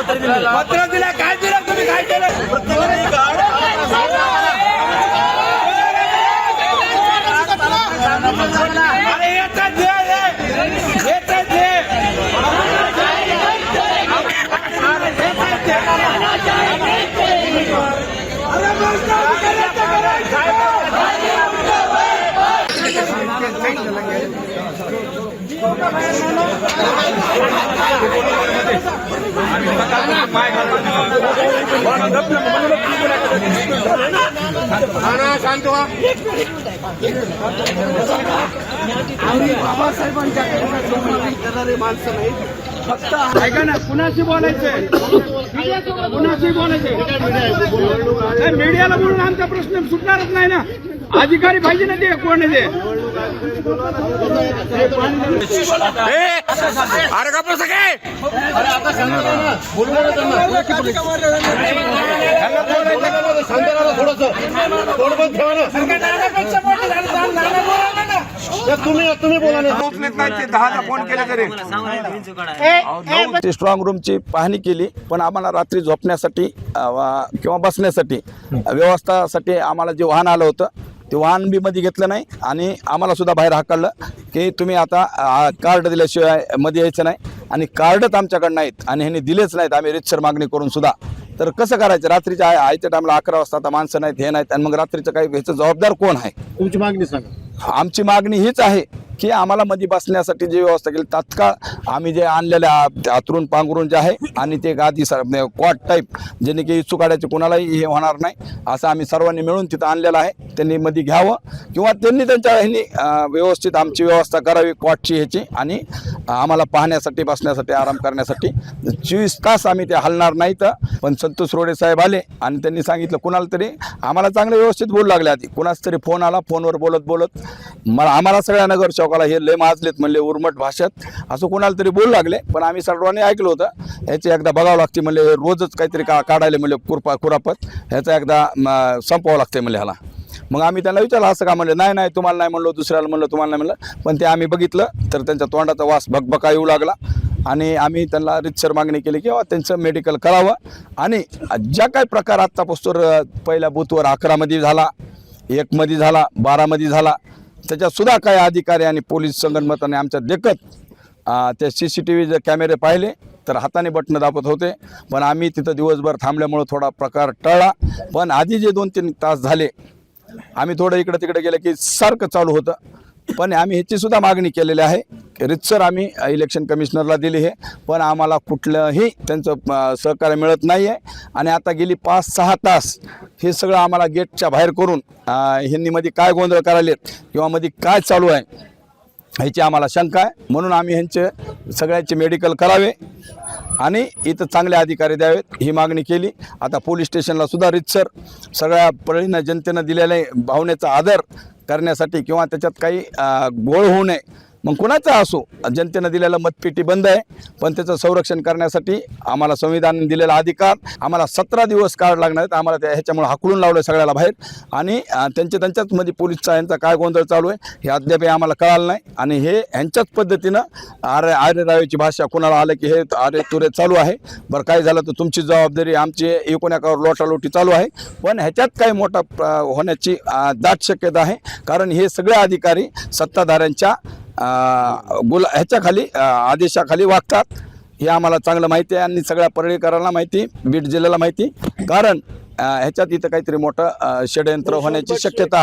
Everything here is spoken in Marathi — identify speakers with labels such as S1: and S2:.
S1: पत्र दिलं काय दिलं तुम्ही काय केलं अरे येतात दे येतात दे बाबासाहेबांच्या करणारे माणसं नाही फक्त ऐका ना कुणाशी बोलायचंय कुणाशी बोलायचंय मीडियाला बोलून आमचा प्रश्न सुटणारच नाही ना अधिकारी पाहिजे ना ते कोण आहे अरे का प्रश्न काय तुम्ही बोला नाही 10 फोन केले तरी
S2: स्ट्रॉंग रूमची पाहणी केली पण आम्हाला रात्री झोपण्यासाठी किंवा बसण्यासाठी व्यवस्थासाठी आम्हाला जे वाहन आलं होतं ते वाहन बी मध्ये घेतलं नाही आणि आम्हाला सुद्धा बाहेर हाकललं की तुम्ही आता कार्ड दिल्याशिवाय मध्ये यायचं नाही आणि कार्डच आमच्याकडे नाहीत आणि ह्यांनी दिलेच नाहीत आम्ही रितसर मागणी करून सुद्धा तर कसं करायचं रात्रीच्या आयच्या टायमाला 11 वाजता आता माणसं नाहीत हे नाहीत आणि मग रात्रीचं काही ह्याचं जबाबदार कोण आहे
S3: तुमची मागणी सांगा
S2: आमची मागणी हीच आहे की आम्हाला मध्ये बसण्यासाठी जी व्यवस्था केली तात्काळ आम्ही जे आणलेल्या आतरून पांघरून जे आहे आणि ते गादी कॉट टाईप ज्याने की चुकाड्याचे कोणालाही हे होणार नाही असं आम्ही सर्वांनी मिळून तिथं आणलेलं आहे त्यांनी मध्ये घ्यावं किंवा त्यांनी त्यांच्या ह्यांनी व्यवस्थित आमची व्यवस्था करावी कॉटची ह्याची आणि आम्हाला पाहण्यासाठी बसण्यासाठी आराम करण्यासाठी 24 तास आम्ही ते हलणार नाही तर पण संतोष रोडे साहेब आले आणि त्यांनी सांगितलं कुणाला तरी आम्हाला चांगलं व्यवस्थित बोलू लागले आधी कुणाच तरी फोन आला फोनवर बोलत मला आम्हाला सगळ्या नगर चौकाला हे लय माजलेत म्हणले उर्मट भाषेत असं कोणाला तरी बोलू लागले पण आम्ही सर्वांनी ऐकलं होतं ह्याचे एकदा बघावं लागते म्हणजे रोजच काहीतरी काढायला म्हणजे कुरापत ह्याचा एकदा संपवावं लागते म्हणजे ह्याला मग आम्ही त्यांना विचारलं असं का म्हणलं नाही तुम्हाला नाही म्हणलो दुसऱ्याला म्हणलं तुम्हाला नाही म्हणलं पण ते आम्ही बघितलं तर त्यांच्या तोंडाचा वास भकभका येऊ लागला आणि आम्ही त्यांना रितसर मागणी केली किंवा त्यांचं मेडिकल करावं आणि ज्या काही प्रकार आत्तापासून पहिल्या बूथवर 11 मध्ये झाला 1 मध्ये झाला 12 मध्ये झाला त्याच्यात सुद्धा काही अधिकारी आणि पोलीस संगनमताने आमच्या देखत ते CCTV जे कॅमेरे पाहिले तर हाताने बटणं दाबत होते पण आम्ही तिथं दिवसभर थांबल्यामुळं थोडा प्रकार टळला पण आधी जे 2-3 तास झाले आम्ही थोडं इकडे तिकडे गेलं की सारखं चालू होतं पण आम्ही ह्याची सुद्धा मागणी केलेली आहे रितसर आम्ही इलेक्शन कमिशनरला दिली आहे पण आम्हाला कुठलंही त्यांचं सहकार्य मिळत नाही आहे आणि आता गेली 5-6 तास हे सगळं आम्हाला गेटच्या बाहेर करून ह्यांनी मध्ये काय गोंधळ करायलेत किंवा मध्ये काय चालू आहे ह्याची आम्हाला शंका आहे म्हणून आम्ही ह्यांचे सगळ्यांचे मेडिकल करावे आणि इथं चांगले अधिकारी द्यावेत ही मागणी केली आता पोलीस स्टेशनला सुद्धा रितसर सगळ्या पळीनं जनतेनं दिलेल्या भावनेचा आदर करण्यासाठी किंवा त्याच्यात काही गोळ होऊ नये मग कुणाचा असो जनतेनं दिलेलं मतपेटी बंद आहे पण त्याचं संरक्षण करण्यासाठी आम्हाला संविधानाने दिलेला अधिकार आम्हाला 17 दिवस कार्ड लागणार आहेत आम्हाला त्या ह्याच्यामुळे हाकलून लावलं सगळ्याला बाहेर आणि त्यांच्याच मध्ये पोलीसचा यांचा काय गोंधळ चालू आहे हे अद्याप आम्हाला कळालं नाही आणि हे ह्यांच्याच पद्धतीनं आरे रावेची भाषा कुणाला आलं की हे आरे तुरे चालू आहे बरं काय झालं तर तुमची जबाबदारी आमची एकोण्याकावर लोटालोटी चालू आहे पण ह्याच्यात काही मोठा होण्याची दाट शक्यता आहे कारण हे सगळे अधिकारी सत्ताधाऱ्यांच्या ह्याच्याखाली आदेशाखाली वागतात हे आम्हाला चांगलं माहिती आहे आणि सगळ्या परळीकरांना माहिती बीड जिल्ह्याला माहिती कारण ह्याच्यात इथं काहीतरी मोठं षडयंत्र होण्याची शक्यता आहे